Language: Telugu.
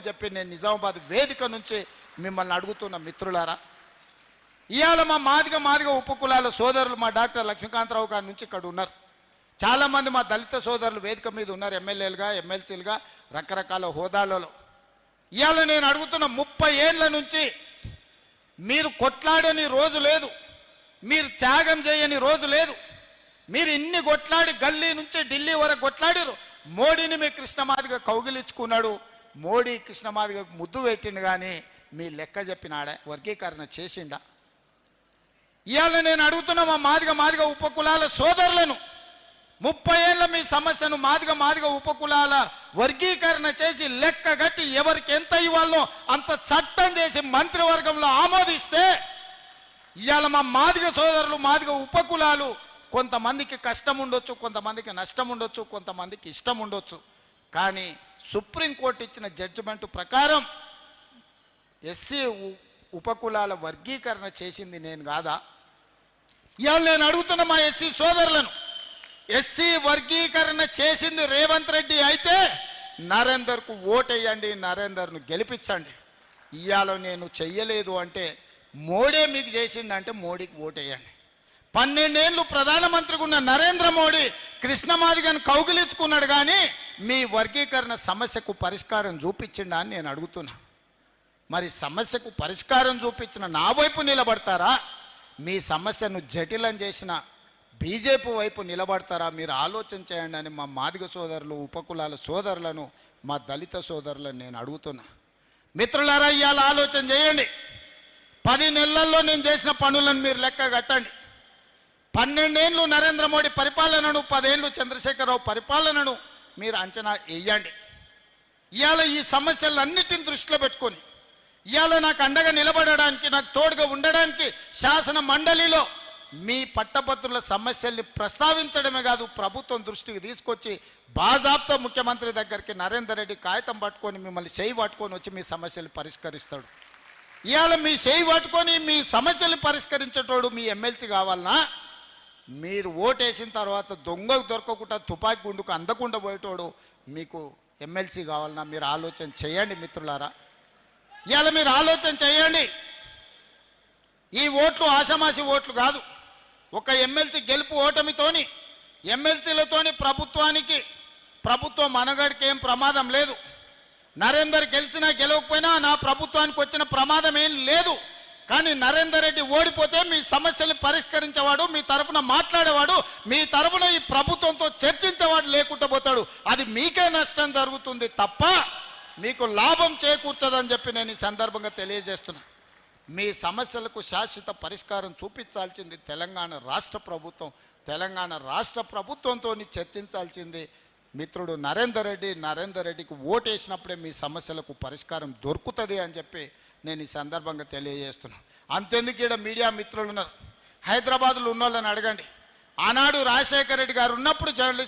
చెప్పి నేను నిజామాబాద్ వేదిక నుంచి మిమ్మల్ని అడుగుతున్న మిత్రులారా, ఇవాళ మా మాదిగ ఉపకులాల సోదరులు మా డాక్టర్ లక్ష్మీకాంతరావు గారి నుంచి ఇక్కడ ఉన్నారు. చాలామంది మా దళిత సోదరులు వేదిక మీద ఉన్నారు, ఎమ్మెల్యేలుగా ఎమ్మెల్సీలుగా రకరకాల హోదాలలో. ఇవాళ నేను అడుగుతున్న 30 ఏళ్ళ నుంచి మీరు కొట్లాడని రోజు లేదు, మీరు త్యాగం చేయని రోజు లేదు. మీరు ఇన్ని కొట్లాడి గల్లీ నుంచి ఢిల్లీ వరకు కొట్లాడారు. మోడీని మీ కృష్ణమాదిగ కౌగిలించుకున్నాడు, మోడీ కృష్ణమాదిగ ముద్దు పెట్టిండు, కానీ మీ లెక్క చెప్పినాడే వర్గీకరణ చేసిండా? ఇవాళ నేను అడుగుతున్న మా మాదిగ ఉపకులాల సోదరులను, 30 ఏళ్ళ మీ సమస్యను మాదిగ ఉపకులాల వర్గీకరణ చేసి లెక్క గట్టి ఎవరికి ఎంత ఇవ్వాలో అంత చట్టం చేసి మంత్రివర్గంలో ఆమోదిస్తే ఇవాళ మా మాదిగ సోదరులు మాదిగ ఉపకులాలు కొంతమందికి కష్టం ఉండొచ్చు, కొంతమందికి నష్టం ఉండొచ్చు, కొంతమందికి ఇష్టం ఉండొచ్చు, కానీ సుప్రీంకోర్టు ఇచ్చిన జడ్జిమెంట్ ప్రకారం ఎస్సీ ఉపకులాల వర్గీకరణ చేసింది నేను కాదా? ఇవాళ నేను అడుగుతున్న మా ఎస్సీ సోదరులను, ఎస్సీ వర్గీకరణ చేసింది రేవంత్ రెడ్డి అయితే నరేందర్కు ఓటేయండి, నరేందర్ను గెలిపించండి. ఇవాళ నేను చెయ్యలేదు అంటే మోడీ మీకు చేసిండంటే మోడీకి ఓటేయండి. 12 ఏళ్ళు ప్రధానమంత్రిగా ఉన్న నరేంద్ర మోడీ కృష్ణమాదిగను కౌగిలించుకున్నాడు, కానీ మీ వర్గీకరణ సమస్యకు పరిష్కారం చూపించిండా అని నేను అడుగుతున్నా. మరి సమస్యకు పరిష్కారం చూపించిన నా వైపు నిలబడతారా, మీ సమస్యను జటిలం చేసిన బీజేపీ వైపు నిలబడతారా? మీరు ఆలోచన చేయండి అని మా మాదిగ సోదరులు ఉపకులాల సోదరులను మా దళిత సోదరులను నేను అడుగుతున్నా. మిత్రులారా, ఇవాళ ఆలోచన చేయండి. 10 నెలల్లో నేను చేసిన పనులను మీరు లెక్క కట్టండి. 12 ఏళ్ళు నరేంద్ర మోడీ పరిపాలనను, 10 ఏళ్ళు చంద్రశేఖరరావు పరిపాలనను మీరు అంచనా వేయండి. ఇవాళ ఈ సమస్యలన్నిటిని దృష్టిలో పెట్టుకొని ఇవాళ నాకు అండగా నిలబడడానికి, నాకు తోడుగా ఉండడానికి శాసన మండలిలో మీ పట్టభద్రుల సమస్యల్ని ప్రస్తావించడమే కాదు, ప్రభుత్వం దృష్టికి తీసుకొచ్చి బాజాబ్తా ముఖ్యమంత్రి దగ్గరికి నరేందర్ రెడ్డి కాగితం పట్టుకొని మిమ్మల్ని చేయి పట్టుకొని వచ్చి మీ సమస్యలు పరిష్కరిస్తాడు. ఇవాళ మీ చేయి పట్టుకొని మీ సమస్యలు పరిష్కరించేటోడు మీ ఎమ్మెల్సీ కావాలన్నా, మీరు ఓటేసిన తర్వాత దొంగకు దొరకకుండా తుపాకీ గుండుకు అందకుండా పోయేటోడు మీకు ఎమ్మెల్సీ కావాలన్నా? మీరు ఆలోచన చేయండి మిత్రులారా. ఇవాళ మీరు ఆలోచన చేయండి. ఈ ఓట్లు ఆషామాషి ఓట్లు కాదు. ఒక ఎమ్మెల్సీ గెలుపు ఓటమితోని, ఎమ్మెల్సీలతోని ప్రభుత్వం మనగడికి ఏం ప్రమాదం లేదు. నరేందర్ గెలిచినా గెలవకపోయినా నా ప్రభుత్వానికి వచ్చిన ప్రమాదం ఏం లేదు. కానీ నరేందర్ రెడ్డి ఓడిపోతే మీ సమస్యలు పరిష్కరించేవాడు, మీ తరఫున మాట్లాడేవాడు, మీ తరఫున ఈ ప్రభుత్వంతో చర్చించేవాడు లేకుండా పోతాడు. అది మీకే నష్టం జరుగుతుంది తప్ప మీకు లాభం చేకూర్చదని చెప్పి నేను ఈ సందర్భంగా తెలియజేస్తున్నా. మీ సమస్యలకు శాశ్వత పరిష్కారం చూపించాల్సింది తెలంగాణ రాష్ట్ర ప్రభుత్వం. తెలంగాణ రాష్ట్ర ప్రభుత్వంతో చర్చించాల్సింది మిత్రుడు నరేందర్ రెడ్డికి ఓటేసినప్పుడే మీ సమస్యలకు పరిష్కారం దొరుకుతుంది అని చెప్పి నేను ఈ సందర్భంగా తెలియజేస్తున్నాను. అంతెందుకు ఇక్కడ మీడియా మిత్రులు ఉన్నారు, హైదరాబాద్లో ఉన్న వాళ్ళని అడగండి. ఆనాడు రాజశేఖర రెడ్డి గారు ఉన్నప్పుడు జర్నలిస్ట్